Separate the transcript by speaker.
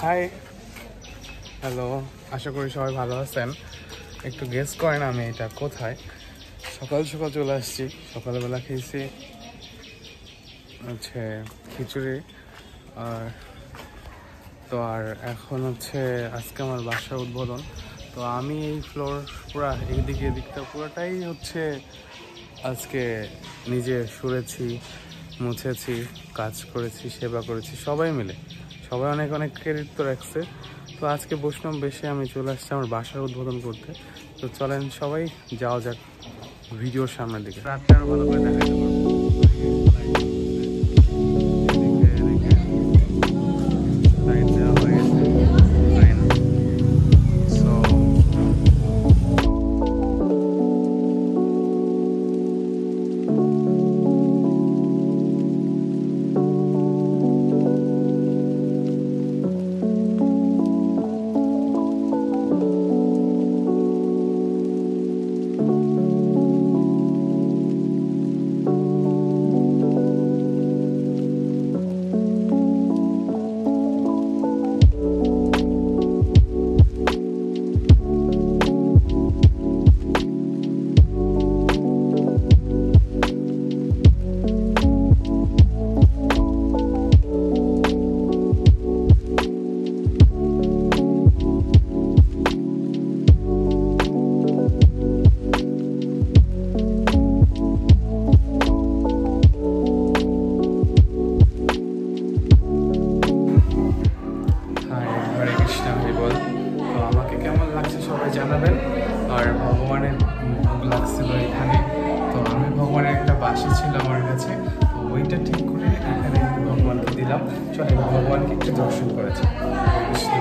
Speaker 1: High, hello. আশা করি সবাই ভালো আছেন। একটু গেস করেন আমি এটা কোথায়। সকাল সকাল চলে আসছি। সকালবেলা খেয়েছি হচ্ছে খিচুড়ি। আর আর এখন হচ্ছে আজকে আমার বাসার উদ্বোধন। তো আমি এই ফ্লোর পুরা এদিকটা পুরোটাই হচ্ছে আজকে নিজে সুরেছি, মুছেছি, কাজ করেছি, সেবা করেছি, সবাই মিলে। সবাই অনেক অনেক ক্রেডিট তো রাখছে। তো আজকে বৈষ্ণব বেশে আমি চলে আসছি আমার বাসার উদ্বোধন করতে। তো চলেন সবাই যাওয়া যাক ভিডিওর সামনের দিকে। রাতটা আরো ভালো করে দেখাতে পারবো। লাইট দেওয়া হয়ে গেছে, লাইন। সো হরে কৃষ্ণ, হরি বল। তো আমাকে কেমন লাগছে সবাই জানাবেন। আর ভগবানের ভোগ লাগছিল এখানে। তো আমি ভগবানের একটা বাসি ছিল আমার কাছে, তো ওইটা ঠিক করে এখানে ভগবানকে দিলাম। চলে ভগবানকে একটু দর্শন করেছি। হরে কৃষ্ণ।